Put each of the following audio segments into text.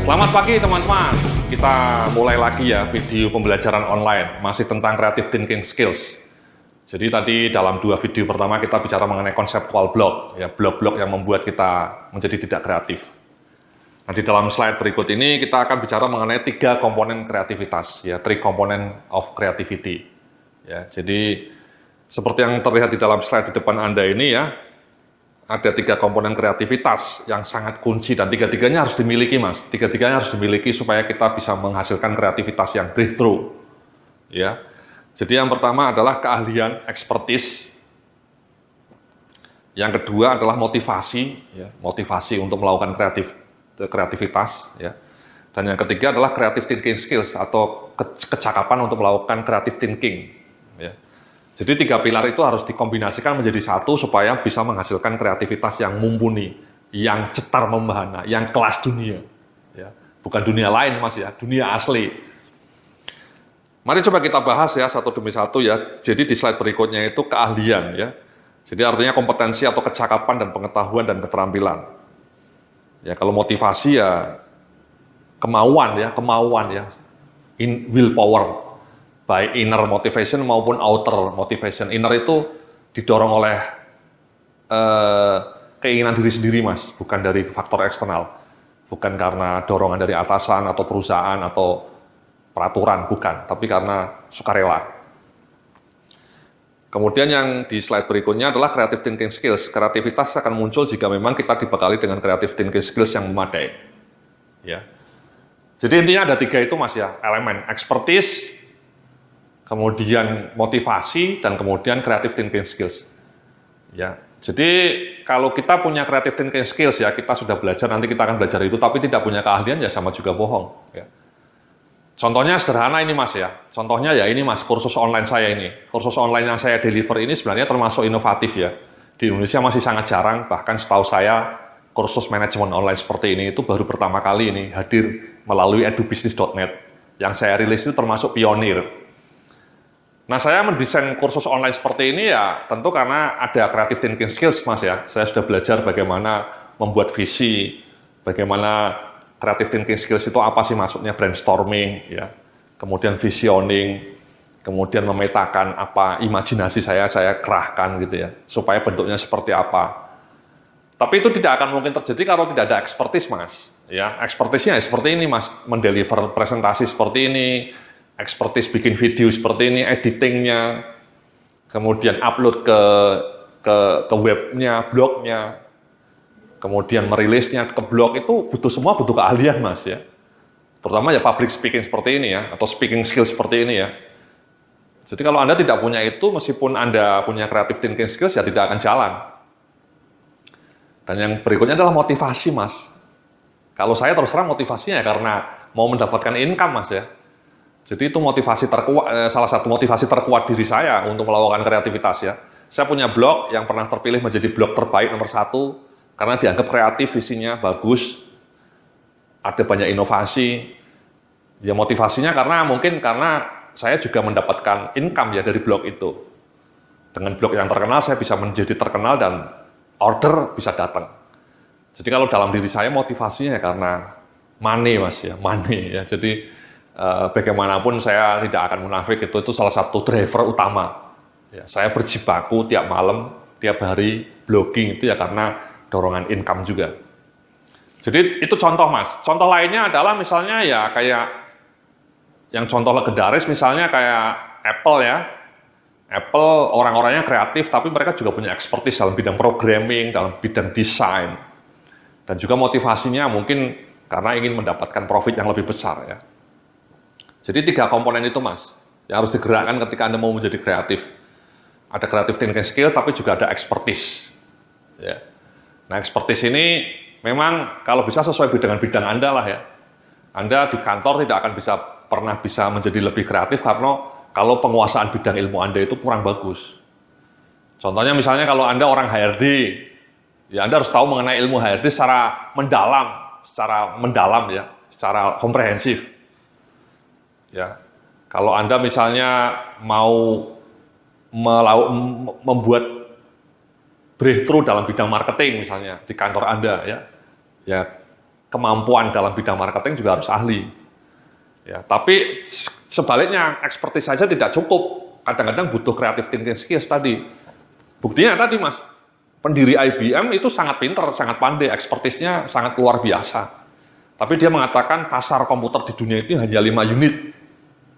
Selamat pagi teman-teman, kita mulai lagi ya video pembelajaran online, masih tentang creative thinking skills. Jadi tadi dalam 2 video pertama kita bicara mengenai conceptual block, ya blok-blok yang membuat kita menjadi tidak kreatif. Nah di dalam slide berikut ini kita akan bicara mengenai 3 komponen kreativitas, ya 3 component of creativity. Ya, jadi seperti yang terlihat di dalam slide di depan Anda ini ya, ada 3 komponen kreativitas yang sangat kunci dan 3-tiganya harus dimiliki mas. 3-tiganya harus dimiliki supaya kita bisa menghasilkan kreativitas yang breakthrough. Ya, jadi yang pertama adalah keahlian, expertise. Yang kedua adalah motivasi, ya, motivasi untuk melakukan kreativitas. Ya. Dan yang ketiga adalah creative thinking skills atau kecakapan untuk melakukan creative thinking. Ya. Jadi 3 pilar itu harus dikombinasikan menjadi satu supaya bisa menghasilkan kreativitas yang mumpuni, yang cetar membahana, yang kelas dunia. Ya. Bukan dunia lain mas ya, dunia asli. Mari coba kita bahas ya satu demi satu ya. Jadi di slide berikutnya itu keahlian ya. Jadi artinya kompetensi atau kecakapan dan pengetahuan dan keterampilan. Ya kalau motivasi ya kemauan ya, willpower. Baik inner motivation maupun outer motivation. Inner itu didorong oleh keinginan diri sendiri mas, bukan dari faktor eksternal. Bukan karena dorongan dari atasan atau perusahaan atau peraturan, bukan. Tapi karena sukarela. Kemudian yang di slide berikutnya adalah creative thinking skills. Kreativitas akan muncul jika memang kita dibekali dengan creative thinking skills yang memadai. Ya. Jadi intinya ada 3 itu mas ya, elemen expertise, kemudian motivasi, dan kemudian creative thinking skills. Ya, jadi kalau kita punya creative thinking skills ya, kita sudah belajar, nanti kita akan belajar itu, tapi tidak punya keahlian ya sama juga bohong. Ya. Contohnya sederhana ini mas ya, contohnya ya ini mas, kursus online saya ini. Kursus online yang saya deliver ini sebenarnya termasuk inovatif ya. Di Indonesia masih sangat jarang, bahkan setahu saya kursus manajemen online seperti ini itu baru pertama kali ini hadir melalui edubisnis.net. Yang saya rilis itu termasuk pionir. Nah, saya mendesain kursus online seperti ini ya tentu karena ada creative thinking skills mas ya. Saya sudah belajar bagaimana membuat visi, bagaimana creative thinking skills itu apa sih maksudnya, brainstorming, ya. Kemudian visioning, kemudian memetakan apa imajinasi saya kerahkan gitu ya, supaya bentuknya seperti apa. Tapi itu tidak akan mungkin terjadi kalau tidak ada expertise mas. Ya, expertise-nya seperti ini mas, mendeliver presentasi seperti ini, expertise bikin video seperti ini, editingnya, kemudian upload ke webnya, blognya, kemudian merilisnya ke blog, itu butuh keahlian mas ya. Terutama ya public speaking seperti ini ya, atau speaking skill seperti ini ya. Jadi kalau Anda tidak punya itu, meskipun Anda punya creative thinking skills ya tidak akan jalan. Dan yang berikutnya adalah motivasi mas. Kalau saya terus terang motivasinya ya karena mau mendapatkan income mas ya. Jadi itu motivasi terkuat, salah satu motivasi terkuat diri saya untuk melakukan kreativitas ya. Saya punya blog yang pernah terpilih menjadi blog terbaik nomor 1 karena dianggap kreatif, visinya bagus, ada banyak inovasi. Ya motivasinya karena saya juga mendapatkan income ya dari blog itu. Dengan blog yang terkenal saya bisa menjadi terkenal dan order bisa datang. Jadi kalau dalam diri saya motivasinya ya karena money mas ya, money ya. Jadi bagaimanapun saya tidak akan munafik, itu salah satu driver utama. Ya, saya berjibaku tiap malam, tiap hari blogging itu ya karena dorongan income juga. Jadi itu contoh mas. Contoh lainnya adalah misalnya ya kayak yang contoh legendaris misalnya kayak Apple ya. Apple orang-orangnya kreatif tapi mereka juga punya expertise dalam bidang programming, dalam bidang desain. Dan juga motivasinya mungkin karena ingin mendapatkan profit yang lebih besar ya. Jadi 3 komponen itu mas, yang harus digerakkan ketika Anda mau menjadi kreatif. Ada creative thinking skill, tapi juga ada expertise. Ya. Nah expertise ini memang kalau bisa sesuai dengan bidang Anda lah ya. Anda di kantor tidak akan pernah bisa menjadi lebih kreatif karena kalau penguasaan bidang ilmu Anda itu kurang bagus. Contohnya misalnya kalau Anda orang HRD, ya Anda harus tahu mengenai ilmu HRD secara mendalam ya, secara komprehensif. Ya, kalau Anda misalnya mau membuat breakthrough dalam bidang marketing misalnya di kantor Anda ya kemampuan dalam bidang marketing juga harus ahli. Ya, tapi sebaliknya, expertise saja tidak cukup. Kadang-kadang butuh creative thinking skills tadi. Buktinya tadi, Mas, pendiri IBM itu sangat pintar, sangat pandai, expertise-nya sangat luar biasa. Tapi dia mengatakan pasar komputer di dunia ini hanya 5 unit.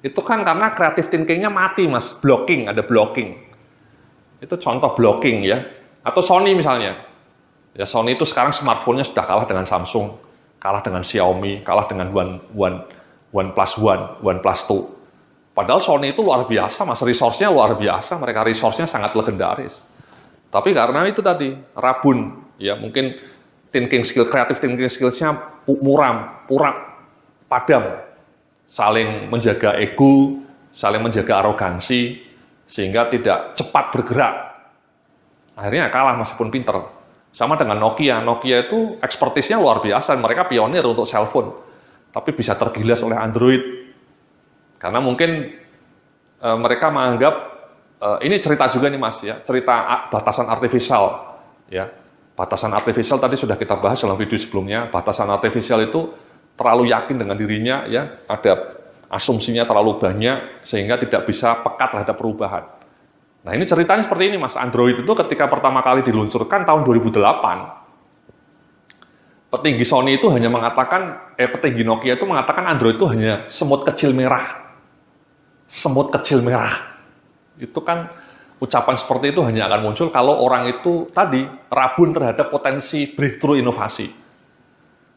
Itu kan karena creative thinking-nya mati, Mas. Blocking, ada blocking. Itu contoh blocking ya. Atau Sony misalnya. Ya, Sony itu sekarang smartphone-nya sudah kalah dengan Samsung, kalah dengan Xiaomi, kalah dengan OnePlus 2. Padahal Sony itu luar biasa, Mas. Resource-nya luar biasa. Mereka resource-nya sangat legendaris. Tapi karena itu tadi, rabun. Ya, mungkin creative thinking skills-nya muram, padam. Saling menjaga ego, saling menjaga arogansi, sehingga tidak cepat bergerak. Akhirnya kalah meskipun pinter. Sama dengan Nokia. Nokia itu expertise-nya luar biasa. Mereka pionir untuk cellphone. Tapi bisa tergilas oleh Android. Karena mungkin mereka menganggap, ini cerita juga nih Mas, ya, cerita batasan artifisial. Ya. Batasan artifisial tadi sudah kita bahas dalam video sebelumnya. Batasan artifisial itu terlalu yakin dengan dirinya, ya, ada asumsinya terlalu banyak sehingga tidak bisa pekat terhadap perubahan. Nah, ini ceritanya seperti ini, Mas. Android itu ketika pertama kali diluncurkan tahun 2008, petinggi Sony itu hanya mengatakan, petinggi Nokia itu mengatakan Android itu hanya semut kecil merah. Semut kecil merah. Itu kan ucapan seperti itu hanya akan muncul kalau orang itu tadi rabun terhadap potensi breakthrough inovasi.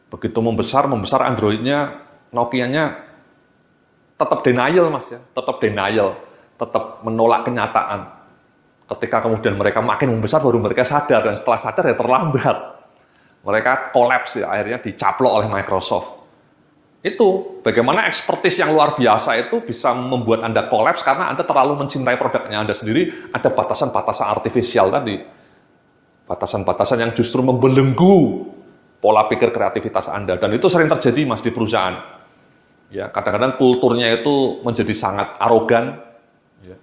Begitu membesar Android-nya, Nokia-nya tetap denial, Mas, ya, tetap denial, tetap menolak kenyataan. Ketika kemudian mereka makin membesar, baru mereka sadar, dan setelah sadar ya terlambat. Mereka kolaps, ya, akhirnya dicaplok oleh Microsoft. Itu bagaimana expertise yang luar biasa itu bisa membuat Anda kolaps karena Anda terlalu mencintai produknya Anda sendiri. Ada batasan-batasan artifisial tadi, batasan-batasan yang justru membelenggu pola pikir kreativitas Anda, dan itu sering terjadi, Mas, di perusahaan. Ya, kadang-kadang kulturnya itu menjadi sangat arogan. Ya.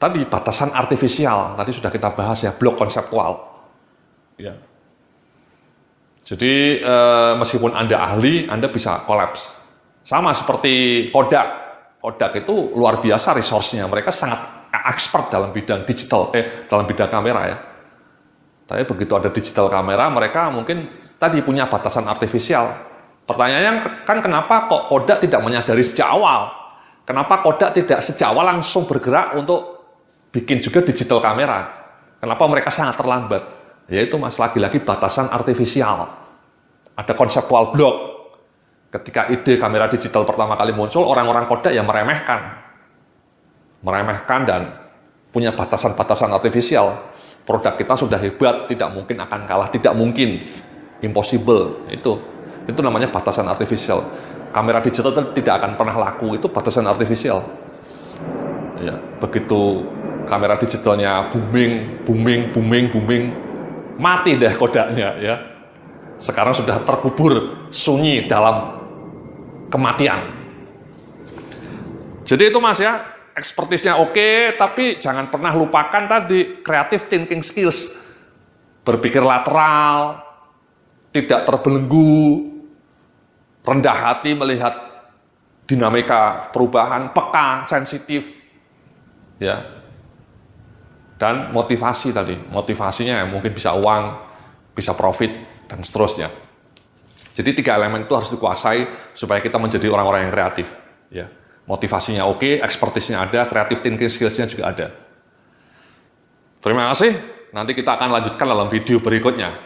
Tadi batasan artifisial, tadi sudah kita bahas ya, blok konseptual. Ya. Jadi meskipun Anda ahli, Anda bisa kolaps. Sama seperti Kodak. Kodak itu luar biasa resource-nya. Mereka sangat expert dalam bidang digital, dalam bidang kamera ya. Tapi begitu ada digital kamera, mereka mungkin tadi punya batasan artifisial. Pertanyaannya kan kenapa kok Kodak tidak menyadari sejak awal? Kenapa Kodak tidak sejak awal langsung bergerak untuk bikin juga digital kamera? Kenapa mereka sangat terlambat? Yaitu, Mas, lagi-lagi batasan artifisial. Ada konseptual block. Ketika ide kamera digital pertama kali muncul, orang-orang Kodak yang meremehkan dan punya batasan-batasan artifisial. Produk kita sudah hebat, tidak mungkin akan kalah, tidak mungkin, impossible. Itu namanya batasan artifisial. Kamera digital tidak akan pernah laku, itu batasan artifisial. Ya, begitu kamera digitalnya booming, mati deh Kodaknya ya. Sekarang sudah terkubur sunyi dalam kematian. Jadi itu, Mas, ya. Expertise-nya oke, tapi jangan pernah lupakan tadi creative thinking skills. Berpikir lateral, tidak terbelenggu, rendah hati melihat dinamika perubahan, peka, sensitif. Ya. Dan motivasi tadi. Motivasinya mungkin bisa uang, bisa profit, dan seterusnya. Jadi 3 elemen itu harus dikuasai supaya kita menjadi orang-orang yang kreatif. Ya. Motivasinya oke, expertise-nya ada, creative thinking skills-nya juga ada. Terima kasih, nanti kita akan lanjutkan dalam video berikutnya.